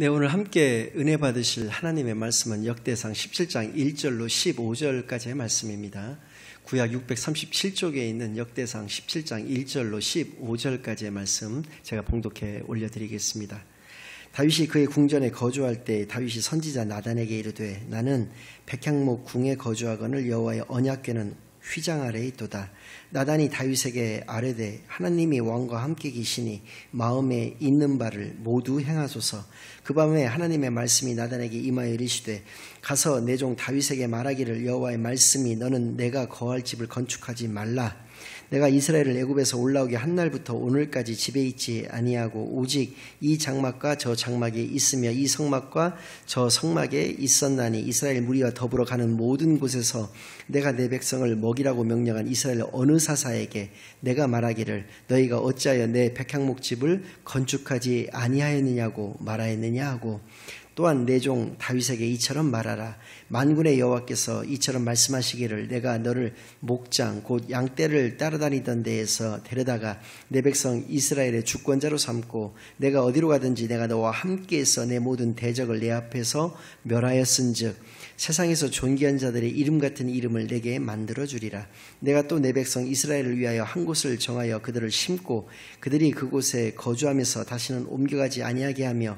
네, 오늘 함께 은혜 받으실 하나님의 말씀은 역대상 17장 1절로 15절까지의 말씀입니다. 구약 637쪽에 있는 역대상 17장 1절로 15절까지의 말씀 제가 봉독해 올려드리겠습니다. 다윗이 그의 궁전에 거주할 때 다윗이 선지자 나단에게 이르되 나는 백향목 궁에 거주하거늘 여호와의 언약궤는 휘장 아래에 있도다. 나단이 다윗에게 아뢰되 하나님이 왕과 함께 계시니 마음에 있는 바를 모두 행하소서. 그 밤에 하나님의 말씀이 나단에게 임하여 이르시되 가서 내 종 다윗에게 말하기를 여호와의 말씀이 너는 내가 거할 집을 건축하지 말라. 내가 이스라엘을 애굽에서 올라오게 한 날부터 오늘까지 집에 있지 아니하고 오직 이 장막과 저 장막에 있으며 이 성막과 저 성막에 있었나니 이스라엘 무리와 더불어 가는 모든 곳에서 내가 내 백성을 먹이라고 명령한 이스라엘 어느 사사에게 내가 말하기를 너희가 어찌하여 내 백향목 집을 건축하지 아니하였느냐고 말하였느냐 하고 또한 내 종 다윗에게 이처럼 말하라. 만군의 여호와께서 이처럼 말씀하시기를 내가 너를 목장 곧 양떼를 따라다니던 데에서 데려다가 내 백성 이스라엘의 주권자로 삼고 내가 어디로 가든지 내가 너와 함께해서 내 모든 대적을 내 앞에서 멸하였은즉 세상에서 존귀한 자들의 이름 같은 이름을 내게 만들어 주리라. 내가 또 내 백성 이스라엘을 위하여 한 곳을 정하여 그들을 심고 그들이 그곳에 거주하면서 다시는 옮겨가지 아니하게 하며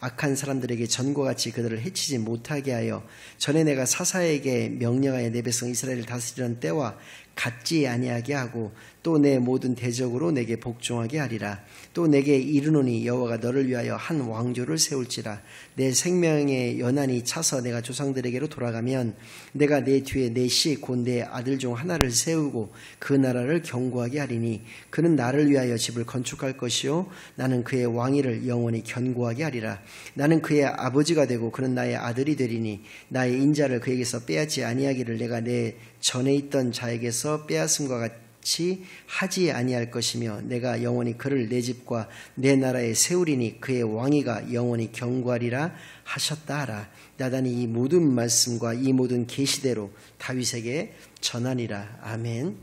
악한 사람들에게 전과 같이 그들을 해치지 못하게 하여 전에 내가 사사에게 명령하여 내 백성 이스라엘을 다스리던 때와 같지 아니하게 하고 또 내 모든 대적으로 내게 복종하게 하리라. 또 내게 이르노니 여호와가 너를 위하여 한 왕조를 세울지라. 내 생명의 연한이 차서 내가 조상들에게로 돌아가면 내가 내 뒤에 내 씨 곧 내 아들 중 하나를 세우고 그 나라를 견고하게 하리니 그는 나를 위하여 집을 건축할 것이요 나는 그의 왕위를 영원히 견고하게 하리라. 나는 그의 아버지가 되고 그는 나의 아들이 되리니 나의 인자를 그에게서 빼앗지 아니하기를 내가 내 전에 있던 자에게서 빼앗음과 같이 하지 아니할 것이며 내가 영원히 그를 내 집과 내 나라에 세우리니 그의 왕위가 영원히 견고하리라 하셨다 하라. 나단이 이 모든 말씀과 이 모든 계시대로 다윗에게 전하니라. 아멘.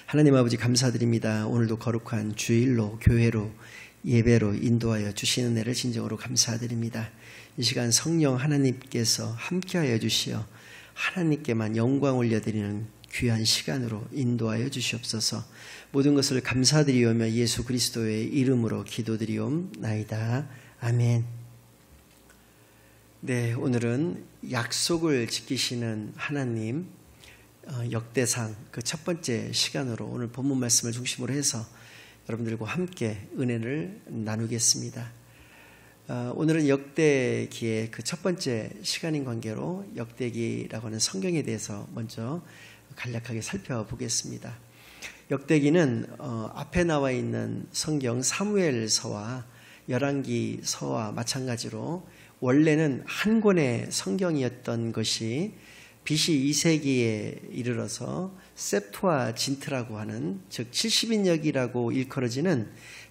하나님 아버지 감사드립니다. 오늘도 거룩한 주일로 교회로 예배로 인도하여 주시는 은혜를 진정으로 감사드립니다. 이 시간 성령 하나님께서 함께하여 주시어 하나님께만 영광 올려드리는 귀한 시간으로 인도하여 주시옵소서. 모든 것을 감사드리오며 예수 그리스도의 이름으로 기도드리옵나이다. 아멘. 네, 오늘은 약속을 지키시는 하나님 역대상 그 첫 번째 시간으로 오늘 본문 말씀을 중심으로 해서 여러분들과 함께 은혜를 나누겠습니다. 오늘은 역대기의 그 첫 번째 시간인 관계로 역대기라고 하는 성경에 대해서 먼저 간략하게 살펴보겠습니다. 역대기는 앞에 나와 있는 성경 사무엘서와 열왕기서와 마찬가지로 원래는 한 권의 성경이었던 것이 BC 2세기에 이르러서 셉투아진트라고 하는 즉 70인역이라고 일컬어지는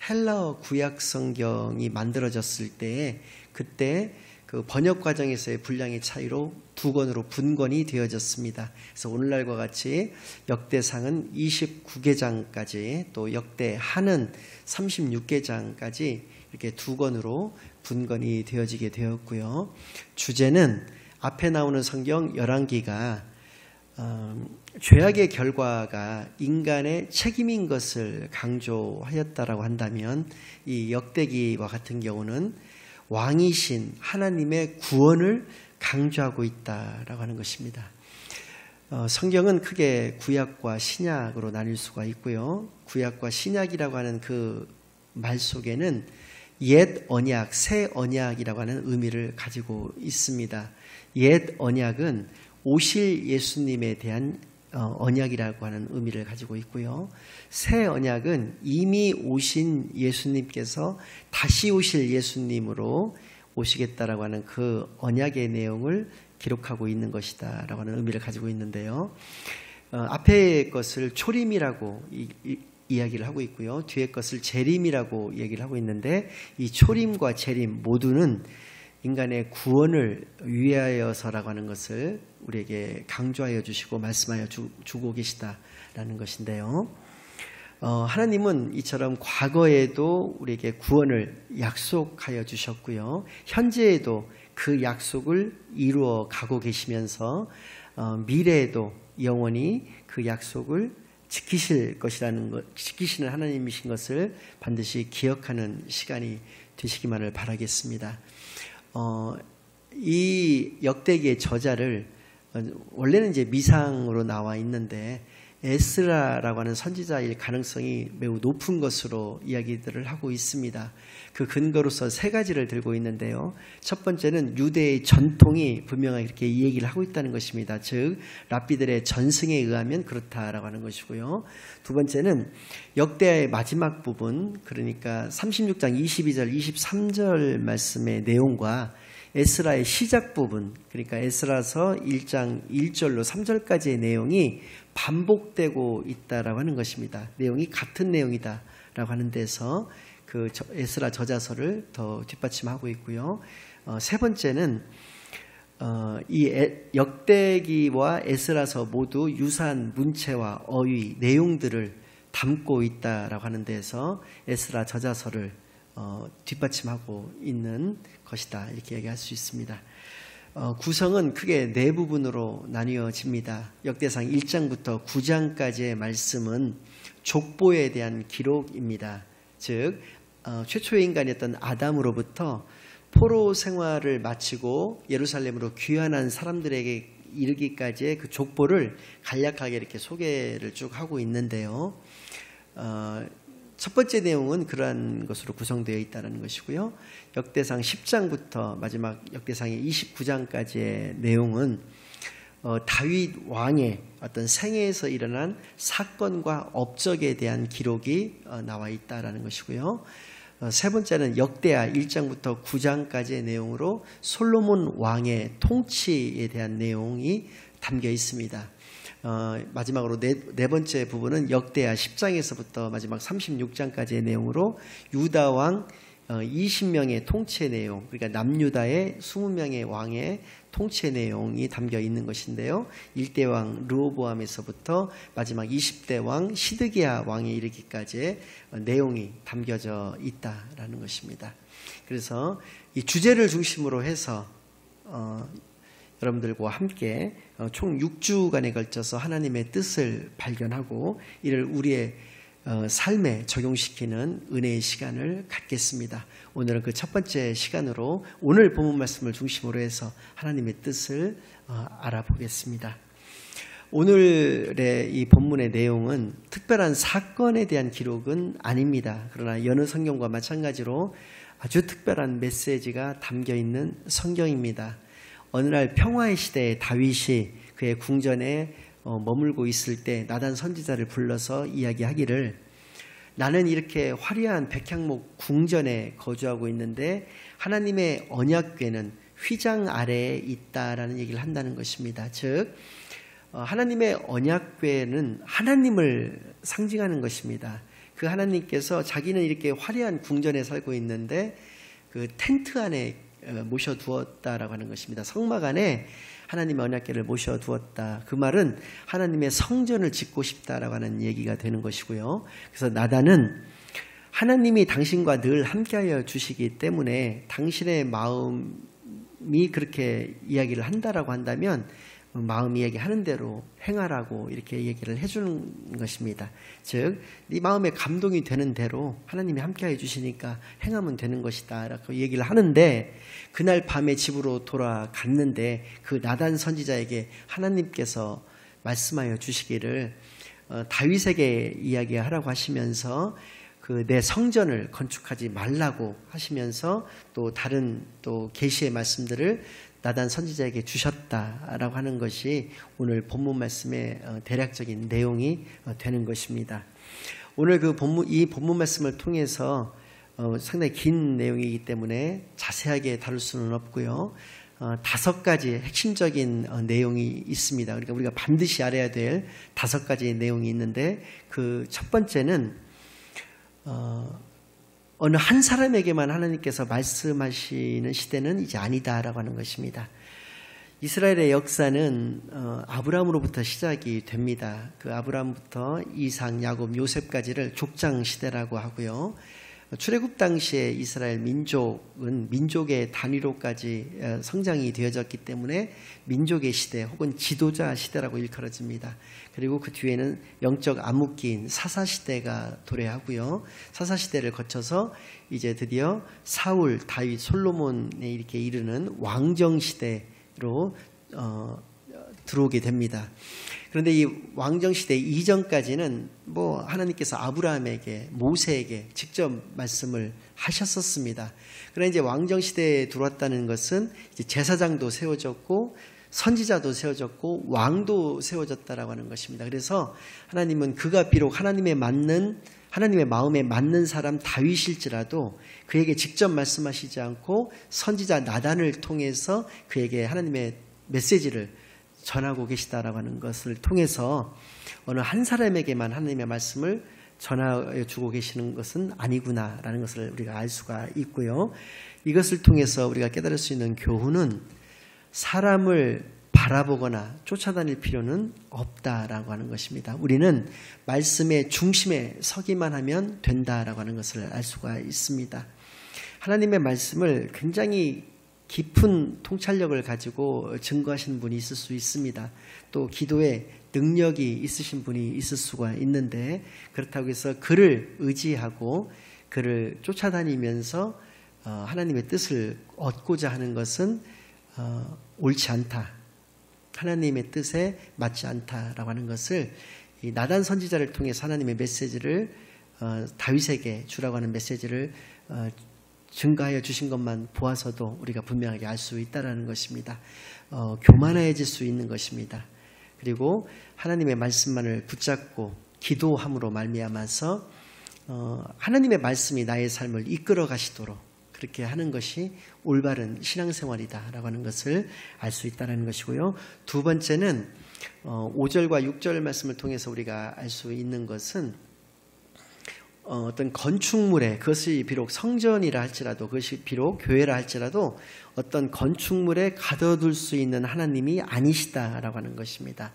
헬라어 구약 성경이 만들어졌을 때에 그때 그 번역 과정에서의 분량의 차이로 두 권으로 분권이 되어졌습니다. 그래서 오늘날과 같이 역대상은 29개장까지 또 역대하는 36개장까지 이렇게 두 권으로 분권이 되어지게 되었고요. 주제는 앞에 나오는 성경 열왕기가 죄악의 결과가 인간의 책임인 것을 강조하였다라고 한다면 이 역대기와 같은 경우는 왕이신 하나님의 구원을 강조하고 있다라고 하는 것입니다. 성경은 크게 구약과 신약으로 나뉠 수가 있고요. 구약과 신약이라고 하는 그 말 속에는 옛 언약, 새 언약이라고 하는 의미를 가지고 있습니다. 옛 언약은 오실 예수님에 대한 언약이라고 하는 의미를 가지고 있고요. 새 언약은 이미 오신 예수님께서 다시 오실 예수님으로 오시겠다라고 하는 그 언약의 내용을 기록하고 있는 것이다 라고 하는 의미를 가지고 있는데요. 앞에 것을 초림이라고 이야기를 하고 있고요. 뒤에 것을 재림이라고 얘기를 하고 있는데 이 초림과 재림 모두는 인간의 구원을 위하여서라고 하는 것을 우리에게 강조하여 주시고 말씀하여 주고 계시다라는 것인데요. 하나님은 이처럼 과거에도 우리에게 구원을 약속하여 주셨고요. 현재에도 그 약속을 이루어 가고 계시면서 미래에도 영원히 그 약속을 지키시는 하나님이신 것을 반드시 기억하는 시간이 되시기만을 바라겠습니다. 이 역대기의 저자를 원래는 이제 미상으로 나와 있는데 에스라라고 하는 선지자일 가능성이 매우 높은 것으로 이야기들을 하고 있습니다. 그 근거로서 세 가지를 들고 있는데요. 첫 번째는 유대의 전통이 분명하게 이렇게 이 얘기를 하고 있다는 것입니다. 즉 랍비들의 전승에 의하면 그렇다라고 하는 것이고요. 두 번째는 역대의 마지막 부분, 그러니까 36장 22절 23절 말씀의 내용과 에스라의 시작 부분, 그러니까 에스라서 1장 1절로 3절까지의 내용이 반복되고 있다라고 하는 것입니다. 내용이 같은 내용이다라고 하는 데서 그 에스라 저자서를 더 뒷받침하고 있고요. 세 번째는 이 역대기와 에스라서 모두 유사한 문체와 어휘, 내용들을 담고 있다라고 하는 데서 에스라 저자서를 뒷받침하고 있는 것이다, 이렇게 얘기할 수 있습니다. 구성은 크게 네 부분으로 나뉘어집니다. 역대상 1장부터 9장까지의 말씀은 족보에 대한 기록입니다. 즉 최초의 인간이었던 아담으로부터 포로 생활을 마치고 예루살렘으로 귀환한 사람들에게 이르기까지의 그 족보를 간략하게 이렇게 소개를 쭉 하고 있는데요. 첫 번째 내용은 그러한 것으로 구성되어 있다는 것이고요. 역대상 10장부터 마지막 역대상의 29장까지의 내용은 다윗 왕의 어떤 생애에서 일어난 사건과 업적에 대한 기록이 나와 있다는 것이고요. 세 번째는 역대하 1장부터 9장까지의 내용으로 솔로몬 왕의 통치에 대한 내용이 담겨 있습니다. 마지막으로 네 번째 부분은 역대하 10장에서부터 마지막 36장까지의 내용으로 유다 왕 20명의 통치의 내용, 그러니까 남유다의 20명의 왕의 통치의 내용이 담겨 있는 것인데요. 1대 왕 르호보암에서부터 마지막 20대 왕 시드기야 왕에 이르기까지의 내용이 담겨져 있다라는 것입니다. 그래서 이 주제를 중심으로 해서 여러분들과 함께 총 6주간에 걸쳐서 하나님의 뜻을 발견하고 이를 우리의 삶에 적용시키는 은혜의 시간을 갖겠습니다. 오늘은 그 첫 번째 시간으로 오늘 본문 말씀을 중심으로 해서 하나님의 뜻을 알아보겠습니다. 오늘의 이 본문의 내용은 특별한 사건에 대한 기록은 아닙니다. 그러나 여느 성경과 마찬가지로 아주 특별한 메시지가 담겨 있는 성경입니다. 어느 날 평화의 시대에 다윗이 그의 궁전에 머물고 있을 때 나단 선지자를 불러서 이야기하기를, 나는 이렇게 화려한 백향목 궁전에 거주하고 있는데 하나님의 언약궤는 휘장 아래에 있다라는 얘기를 한다는 것입니다. 즉 하나님의 언약궤는 하나님을 상징하는 것입니다. 그 하나님께서 자기는 이렇게 화려한 궁전에 살고 있는데 그 텐트 안에 모셔두었다라고 하는 것입니다. 성막 안에 하나님의 언약궤를 모셔두었다. 그 말은 하나님의 성전을 짓고 싶다라고 하는 얘기가 되는 것이고요. 그래서 나단은 하나님이 당신과 늘 함께하여 주시기 때문에 당신의 마음이 그렇게 이야기를 한다라고 한다면 마음이 얘기하는 대로 행하라고 이렇게 얘기를 해주는 것입니다. 즉, 네 마음에 감동이 되는 대로 하나님이 함께해 주시니까 행하면 되는 것이다 라고 얘기를 하는데, 그날 밤에 집으로 돌아갔는데 그 나단 선지자에게 하나님께서 말씀하여 주시기를 다윗에게 이야기하라고 하시면서 그 내 성전을 건축하지 말라고 하시면서 또 다른 또 계시의 말씀들을 나단 선지자에게 주셨다라고 하는 것이 오늘 본문 말씀의 대략적인 내용이 되는 것입니다. 오늘 이 본문 말씀을 통해서 상당히 긴 내용이기 때문에 자세하게 다룰 수는 없고요. 5가지 핵심적인 내용이 있습니다. 그러니까 우리가 반드시 알아야 될 5가지의 내용이 있는데, 그 첫 번째는 어느 한 사람에게만 하나님께서 말씀하시는 시대는 이제 아니다라고 하는 것입니다. 이스라엘의 역사는 아브라함으로부터 시작이 됩니다. 그 아브라함부터 이삭, 야곱, 요셉까지를 족장 시대라고 하고요. 출애굽 당시에 이스라엘 민족은 민족의 단위로까지 성장이 되어졌기 때문에 민족의 시대 혹은 지도자 시대라고 일컬어집니다. 그리고 그 뒤에는 영적 암흑기인 사사시대가 도래하고요. 사사시대를 거쳐서 이제 드디어 사울, 다윗, 솔로몬에 이렇게 이르는 왕정시대로 들어오게 됩니다. 그런데 이 왕정시대 이전까지는 하나님께서 아브라함에게, 모세에게 직접 말씀을 하셨었습니다. 그러나 이제 왕정시대에 들어왔다는 것은 이제 제사장도 세워졌고 선지자도 세워졌고 왕도 세워졌다라고 하는 것입니다. 그래서 하나님은 그가 비록 하나님의 마음에 맞는 사람 다윗일지라도 그에게 직접 말씀하시지 않고 선지자 나단을 통해서 그에게 하나님의 메시지를 전하고 계시다라고 하는 것을 통해서 어느 한 사람에게만 하나님의 말씀을 전하여 주고 계시는 것은 아니구나라는 것을 우리가 알 수가 있고요. 이것을 통해서 우리가 깨달을 수 있는 교훈은 사람을 바라보거나 쫓아다닐 필요는 없다라고 하는 것입니다. 우리는 말씀의 중심에 서기만 하면 된다라고 하는 것을 알 수가 있습니다. 하나님의 말씀을 굉장히 깊은 통찰력을 가지고 증거하신 분이 있을 수 있습니다. 또 기도에 능력이 있으신 분이 있을 수가 있는데 그렇다고 해서 그를 의지하고 그를 쫓아다니면서 하나님의 뜻을 얻고자 하는 것은 옳지 않다. 하나님의 뜻에 맞지 않다라고 하는 것을 이 나단 선지자를 통해서 하나님의 메시지를 다윗에게 주라고 하는 메시지를 증가하여 주신 것만 보아서도 우리가 분명하게 알 수 있다는 것입니다. 교만해질 수 있는 것입니다. 그리고 하나님의 말씀만을 붙잡고 기도함으로 말미암아서 하나님의 말씀이 나의 삶을 이끌어 가시도록 그렇게 하는 것이 올바른 신앙생활이다라고 하는 것을 알 수 있다는 것이고요. 두 번째는 5절과 6절 말씀을 통해서 우리가 알 수 있는 것은 어떤 건축물에 그것이 비록 성전이라 할지라도 그것이 비록 교회라 할지라도 어떤 건축물에 가둬둘 수 있는 하나님이 아니시다라고 하는 것입니다.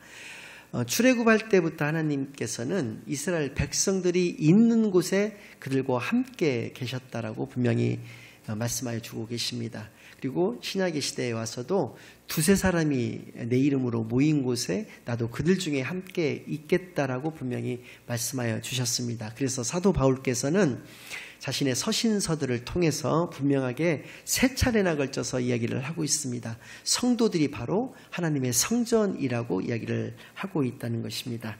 출애굽할 때부터 하나님께서는 이스라엘 백성들이 있는 곳에 그들과 함께 계셨다라고 분명히 말씀하여 주고 계십니다. 그리고 신약의 시대에 와서도 두세 사람이 내 이름으로 모인 곳에 나도 그들 중에 함께 있겠다라고 분명히 말씀하여 주셨습니다. 그래서 사도 바울께서는 자신의 서신서들을 통해서 분명하게 세 차례나 걸쳐서 이야기를 하고 있습니다. 성도들이 바로 하나님의 성전이라고 이야기를 하고 있다는 것입니다.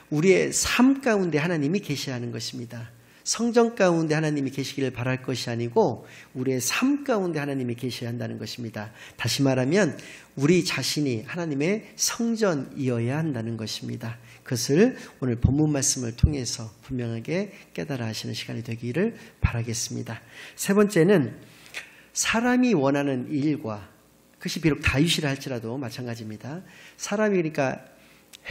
우리의 삶 가운데 하나님이 계시하는 것입니다. 성전 가운데 하나님이 계시기를 바랄 것이 아니고 우리의 삶 가운데 하나님이 계셔야 한다는 것입니다. 다시 말하면 우리 자신이 하나님의 성전이어야 한다는 것입니다. 그것을 오늘 본문 말씀을 통해서 분명하게 깨달아 하시는 시간이 되기를 바라겠습니다. 세 번째는 사람이 원하는 일과 그것이 비록 다윗이라 할지라도 마찬가지입니다. 사람이 그러니까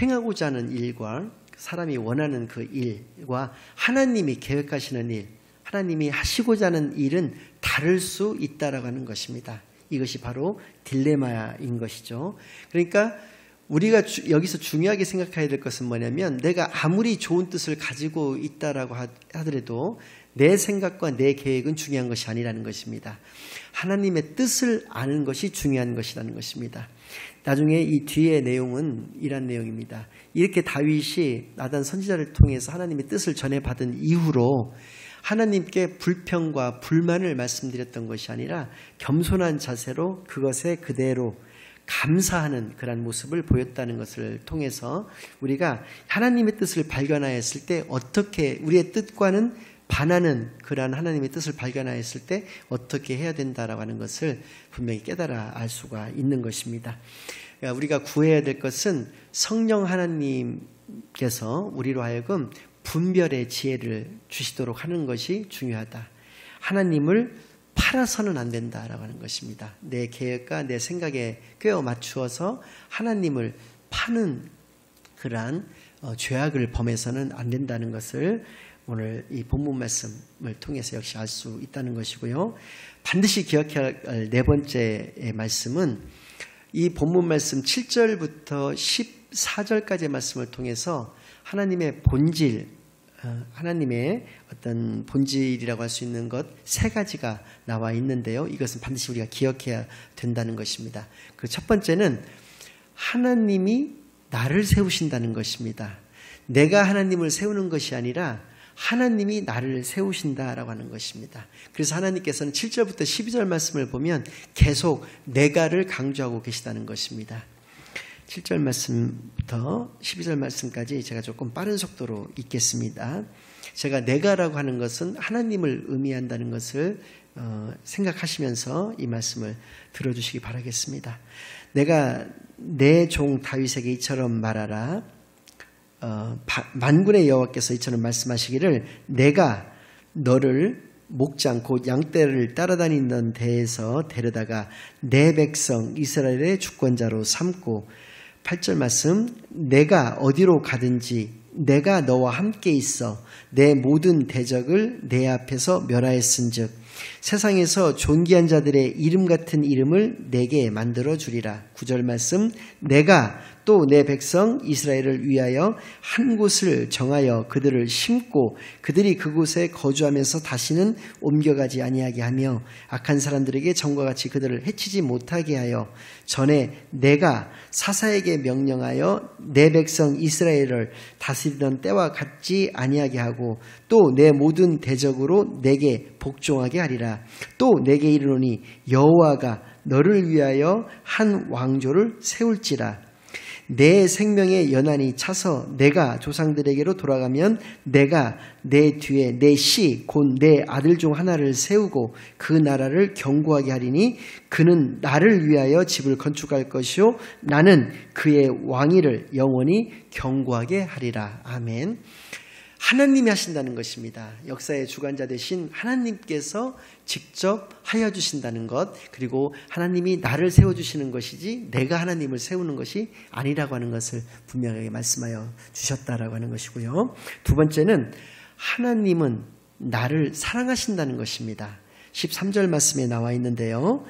행하고자 하는 일과 사람이 원하는 그 일과 하나님이 계획하시는 일, 하나님이 하시고자 하는 일은 다를 수 있다라고 하는 것입니다. 이것이 바로 딜레마인 것이죠. 그러니까 우리가 여기서 중요하게 생각해야 될 것은 뭐냐면 내가 아무리 좋은 뜻을 가지고 있다라고 하더라도 내 생각과 내 계획은 중요한 것이 아니라는 것입니다. 하나님의 뜻을 아는 것이 중요한 것이라는 것입니다. 나중에 이 뒤의 내용은 이런 내용입니다. 이렇게 다윗이 나단 선지자를 통해서 하나님의 뜻을 전해받은 이후로 하나님께 불평과 불만을 말씀드렸던 것이 아니라 겸손한 자세로 그것에 그대로 감사하는 그런 모습을 보였다는 것을 통해서 우리가 하나님의 뜻을 발견하였을 때 어떻게 우리의 뜻과는 반하는 그러한 하나님의 뜻을 발견하였을 때 어떻게 해야 된다라고 하는 것을 분명히 깨달아 알 수가 있는 것입니다. 그러니까 우리가 구해야 될 것은 성령 하나님께서 우리로 하여금 분별의 지혜를 주시도록 하는 것이 중요하다. 하나님을 팔아서는 안 된다라고 하는 것입니다. 내 계획과 내 생각에 꿰어 맞추어서 하나님을 파는 그러한 죄악을 범해서는 안 된다는 것을 오늘 이 본문 말씀을 통해서 역시 알 수 있다는 것이고요. 반드시 기억해야 할 네 번째 말씀은 이 본문 말씀 7절부터 14절까지의 말씀을 통해서 하나님의 본질, 하나님의 어떤 본질이라고 할 수 있는 것 세 가지가 나와 있는데요. 이것은 반드시 우리가 기억해야 된다는 것입니다. 그 첫 번째는 하나님이 나를 세우신다는 것입니다. 내가 하나님을 세우는 것이 아니라 하나님이 나를 세우신다라고 하는 것입니다. 그래서 하나님께서는 7절부터 12절 말씀을 보면 계속 내가를 강조하고 계시다는 것입니다. 7절 말씀부터 12절 말씀까지 제가 조금 빠른 속도로 읽겠습니다. 제가 내가라고 하는 것은 하나님을 의미한다는 것을 생각하시면서 이 말씀을 들어주시기 바라겠습니다. 내가 내 종 다윗에게 이처럼 말하라. 만군의 여호와께서 이처럼 말씀하시기를 내가 너를 목장 곧 양떼를 따라다니는 데에서 데려다가 내 백성 이스라엘의 주권자로 삼고 8절 말씀 내가 어디로 가든지 내가 너와 함께 있어 내 모든 대적을 내 앞에서 멸하였은즉 세상에서 존귀한 자들의 이름 같은 이름을 내게 만들어 주리라. 9절 말씀 내가 또 내 백성 이스라엘을 위하여 한 곳을 정하여 그들을 심고 그들이 그곳에 거주하면서 다시는 옮겨가지 아니하게 하며 악한 사람들에게 전과 같이 그들을 해치지 못하게 하여 전에 내가 사사에게 명령하여 내 백성 이스라엘을 다스리던 때와 같지 아니하게 하고 또 내 모든 대적으로 내게 복종하게 하리라. 또 내게 이르노니 여호와가 너를 위하여 한 왕조를 세울지라. 내 생명의 연한이 차서 내가 조상들에게로 돌아가면 내가 내 뒤에 내 씨 곧 내 아들 중 하나를 세우고 그 나라를 견고하게 하리니 그는 나를 위하여 집을 건축할 것이요 나는 그의 왕위를 영원히 견고하게 하리라. 아멘. 하나님이 하신다는 것입니다. 역사의 주관자 되신 하나님께서 직접 하여 주신다는 것, 그리고 하나님이 나를 세워주시는 것이지 내가 하나님을 세우는 것이 아니라고 하는 것을 분명하게 말씀하여 주셨다라고 하는 것이고요. 두 번째는 하나님은 나를 사랑하신다는 것입니다. 13절 말씀에 나와 있는데요.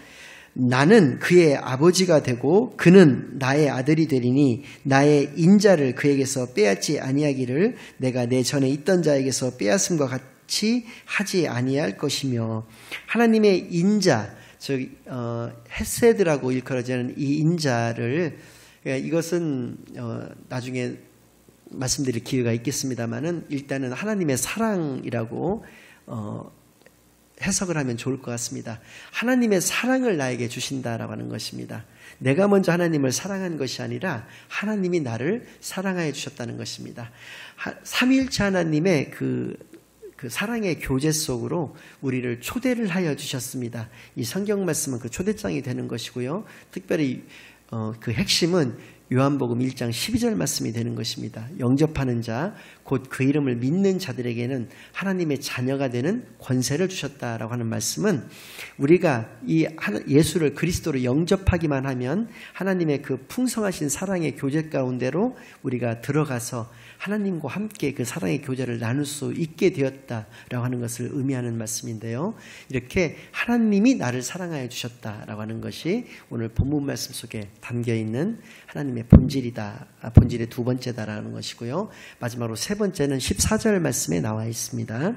나는 그의 아버지가 되고 그는 나의 아들이 되리니 나의 인자를 그에게서 빼앗지 아니하기를 내가 내 전에 있던 자에게서 빼앗음과 같이 하지 아니할 것이며 하나님의 인자, 즉 헤세드라고 일컬어지는 이 인자를 이것은 나중에 말씀드릴 기회가 있겠습니다만은 일단은 하나님의 사랑이라고 해석을 하면 좋을 것 같습니다. 하나님의 사랑을 나에게 주신다라고 하는 것입니다. 내가 먼저 하나님을 사랑한 것이 아니라 하나님이 나를 사랑하여 주셨다는 것입니다. 삼위일체 하나님의 그 사랑의 교제 속으로 우리를 초대를 하여 주셨습니다. 이 성경 말씀은 그 초대장이 되는 것이고요. 특별히 그 핵심은 요한복음 1장 12절 말씀이 되는 것입니다. 영접하는 자, 곧 그 이름을 믿는 자들에게는 하나님의 자녀가 되는 권세를 주셨다라고 하는 말씀은 우리가 이 예수를 그리스도로 영접하기만 하면 하나님의 그 풍성하신 사랑의 교제 가운데로 우리가 들어가서 하나님과 함께 그 사랑의 교제를 나눌 수 있게 되었다라고 하는 것을 의미하는 말씀인데요. 이렇게 하나님이 나를 사랑하여 주셨다라고 하는 것이 오늘 본문 말씀 속에 담겨있는 하나님의 본질이다. 본질의 두 번째다라는 것이고요. 마지막으로 세 번째는 14절 말씀에 나와 있습니다.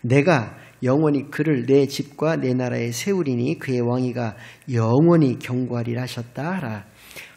내가 영원히 그를 내 집과 내 나라에 세우리니 그의 왕위가 영원히 견고하리라 하셨다 하라.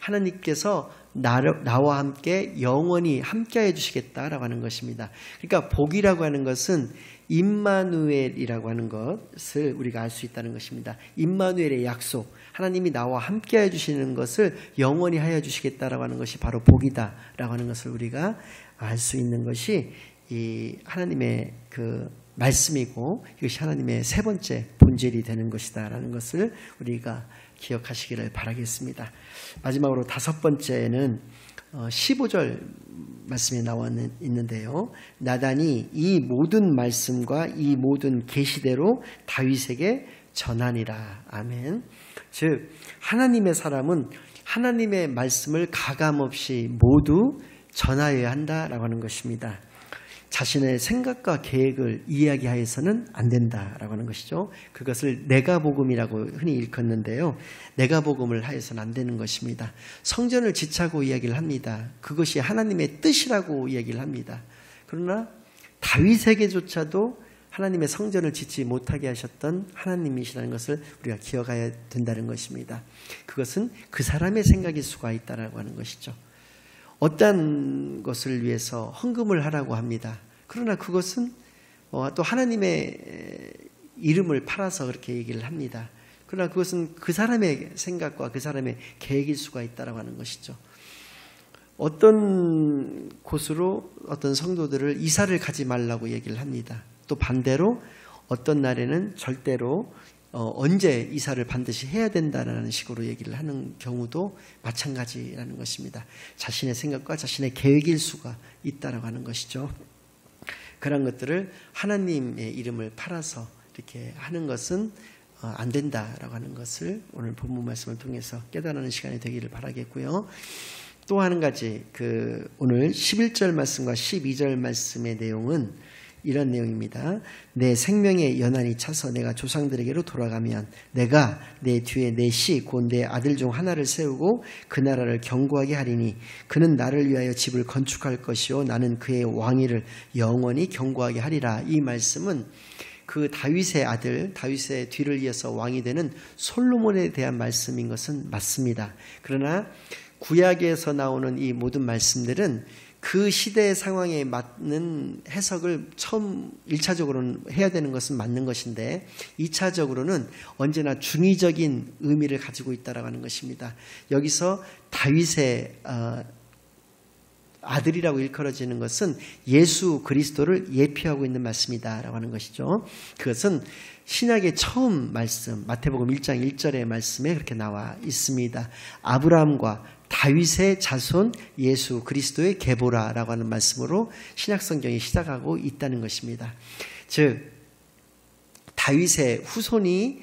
하나님께서 나와 함께 영원히 함께해 주시겠다라고 하는 것입니다. 그러니까 복이라고 하는 것은 임마누엘이라고 하는 것을 우리가 알 수 있다는 것입니다. 임마누엘의 약속, 하나님이 나와 함께해 주시는 것을 영원히 하여 주시겠다라고 하는 것이 바로 복이다라고 하는 것을 우리가 알 수 있는 것이 이 하나님의 그 말씀이고 이것이 하나님의 세 번째 본질이 되는 것이다라는 것을 우리가 기억하시기를 바라겠습니다. 마지막으로 다섯 번째는 15절 말씀에 나와 있는데요. 나단이 이 모든 말씀과 이 모든 계시대로 다윗에게 전하니라. 아멘. 즉 하나님의 사람은 하나님의 말씀을 가감없이 모두 전하여야 한다라고 하는 것입니다. 자신의 생각과 계획을 이야기하여서는 안 된다라고 하는 것이죠. 그것을 내가복음이라고 흔히 일컫는데요. 내가복음을 하여서는 안 되는 것입니다. 성전을 지차고 이야기를 합니다. 그것이 하나님의 뜻이라고 이야기를 합니다. 그러나 다윗에게조차도 하나님의 성전을 짓지 못하게 하셨던 하나님이시라는 것을 우리가 기억해야 된다는 것입니다. 그것은 그 사람의 생각일 수가 있다라고 하는 것이죠. 어떤 것을 위해서 헌금을 하라고 합니다. 그러나 그것은 또 하나님의 이름을 팔아서 그렇게 얘기를 합니다. 그러나 그것은 그 사람의 생각과 그 사람의 계획일 수가 있다라고 하는 것이죠. 어떤 곳으로 어떤 성도들을 이사를 가지 말라고 얘기를 합니다. 또 반대로 어떤 날에는 절대로 언제 이사를 반드시 해야 된다라는 식으로 얘기를 하는 경우도 마찬가지라는 것입니다. 자신의 생각과 자신의 계획일 수가 있다라고 하는 것이죠. 그런 것들을 하나님의 이름을 팔아서 이렇게 하는 것은 안 된다라고 하는 것을 오늘 본문 말씀을 통해서 깨달는 시간이 되기를 바라겠고요. 또 한 가지 오늘 11절 말씀과 12절 말씀의 내용은 이런 내용입니다. 내 생명의 연한이 차서 내가 조상들에게로 돌아가면 내가 내 뒤에 내 씨 곧 내 아들 중 하나를 세우고 그 나라를 견고하게 하리니 그는 나를 위하여 집을 건축할 것이요 나는 그의 왕위를 영원히 견고하게 하리라. 이 말씀은 그 다윗의 아들 다윗의 뒤를 이어서 왕이 되는 솔로몬에 대한 말씀인 것은 맞습니다. 그러나 구약에서 나오는 이 모든 말씀들은 그 시대의 상황에 맞는 해석을 처음 1차적으로는 해야 되는 것은 맞는 것인데 2차적으로는 언제나 중의적인 의미를 가지고 있다라고 하는 것입니다. 여기서 다윗의 아들이라고 일컬어지는 것은 예수 그리스도를 예표하고 있는 말씀이다라고 하는 것이죠. 그것은 신약의 처음 말씀 마태복음 1장 1절의 말씀에 그렇게 나와 있습니다. 아브라함과 다윗의 자손 예수 그리스도의 계보라라고 하는 말씀으로 신약 성경이 시작하고 있다는 것입니다. 즉 다윗의 후손이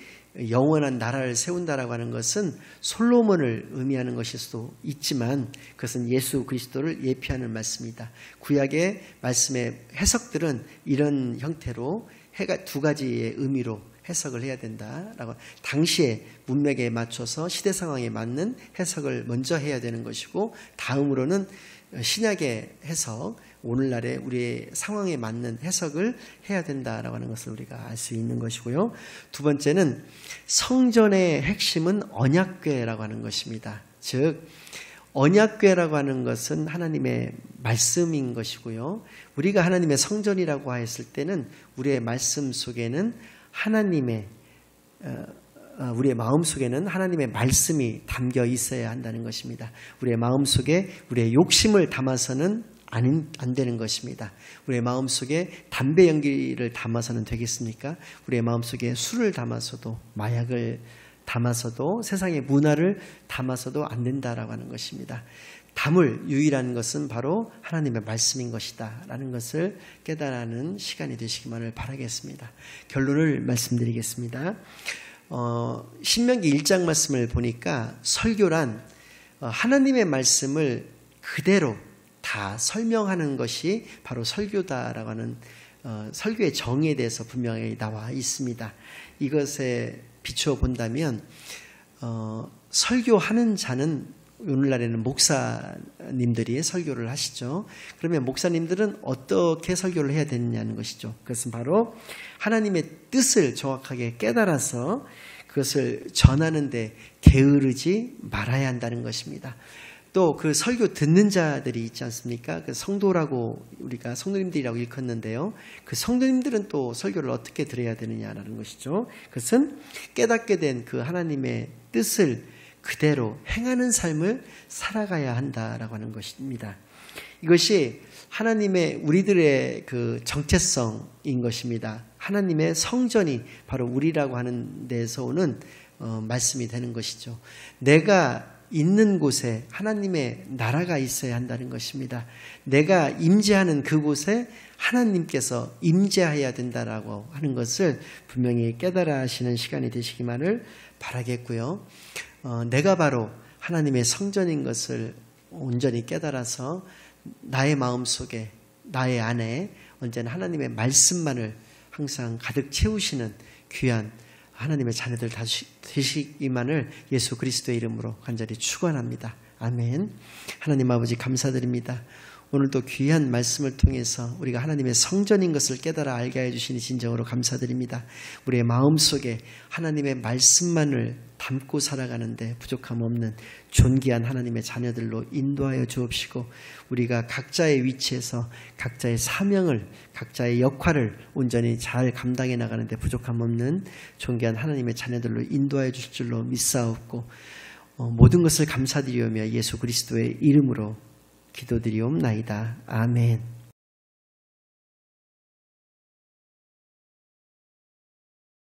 영원한 나라를 세운다라고 하는 것은 솔로몬을 의미하는 것일 수도 있지만 그것은 예수 그리스도를 예표하는 말씀이다. 구약의 말씀의 해석들은 이런 형태로 해가 두 가지의 의미로 해석을 해야 된다라고 당시의 문맥에 맞춰서 시대 상황에 맞는 해석을 먼저 해야 되는 것이고 다음으로는 신약의 해석 오늘날의 우리의 상황에 맞는 해석을 해야 된다라고 하는 것을 우리가 알 수 있는 것이고요. 두 번째는 성전의 핵심은 언약궤라고 하는 것입니다. 즉 언약궤라고 하는 것은 하나님의 말씀인 것이고요. 우리가 하나님의 성전이라고 했을 때는 우리의 말씀 속에는 우리의 마음속에는 하나님의 말씀이 담겨 있어야 한다는 것입니다. 우리의 마음속에 우리의 욕심을 담아서는 안 되는 것입니다. 우리의 마음속에 담배 연기를 담아서는 되겠습니까? 우리의 마음속에 술을 담아서도 마약을 담아서도 세상의 문화를 담아서도 안 된다라고 하는 것입니다. 담을 유일한 것은 바로 하나님의 말씀인 것이다 라는 것을 깨달아는 시간이 되시기만을 바라겠습니다. 결론을 말씀드리겠습니다. 신명기 1장 말씀을 보니까 설교란 하나님의 말씀을 그대로 다 설명하는 것이 바로 설교다라고 하는 설교의 정의에 대해서 분명히 나와 있습니다. 이것에 비추어 본다면 설교하는 자는 오늘날에는 목사님들이 설교를 하시죠. 그러면 목사님들은 어떻게 설교를 해야 되느냐는 것이죠. 그것은 바로 하나님의 뜻을 정확하게 깨달아서 그것을 전하는 데 게으르지 말아야 한다는 것입니다. 또 그 설교 듣는 자들이 있지 않습니까? 그 성도라고 우리가 성도님들이라고 일컫는데요. 그 성도님들은 또 설교를 어떻게 들어야 되느냐라는 것이죠. 그것은 깨닫게 된 그 하나님의 뜻을 그대로 행하는 삶을 살아가야 한다라고 하는 것입니다. 이것이 하나님의 우리들의 그 정체성인 것입니다. 하나님의 성전이 바로 우리라고 하는 데서 오는 말씀이 되는 것이죠. 내가 있는 곳에 하나님의 나라가 있어야 한다는 것입니다. 내가 임재하는 그곳에 하나님께서 임재해야 된다라고 하는 것을 분명히 깨달아 하시는 시간이 되시기만을 바라겠고요. 내가 바로 하나님의 성전인 것을 온전히 깨달아서 나의 마음속에 나의 안에 언제나 하나님의 말씀만을 항상 가득 채우시는 귀한 하나님의 자녀들 되시기만을 예수 그리스도의 이름으로 간절히 축원합니다. 아멘. 하나님 아버지 감사드립니다. 오늘도 귀한 말씀을 통해서 우리가 하나님의 성전인 것을 깨달아 알게 해주시니 진정으로 감사드립니다. 우리의 마음속에 하나님의 말씀만을 담고 살아가는데 부족함 없는 존귀한 하나님의 자녀들로 인도하여 주옵시고 우리가 각자의 위치에서 각자의 사명을 각자의 역할을 온전히 잘 감당해 나가는데 부족함 없는 존귀한 하나님의 자녀들로 인도하여 주실 줄로 믿사옵고 모든 것을 감사드리오며 예수 그리스도의 이름으로 기도드리옵나이다. 아멘.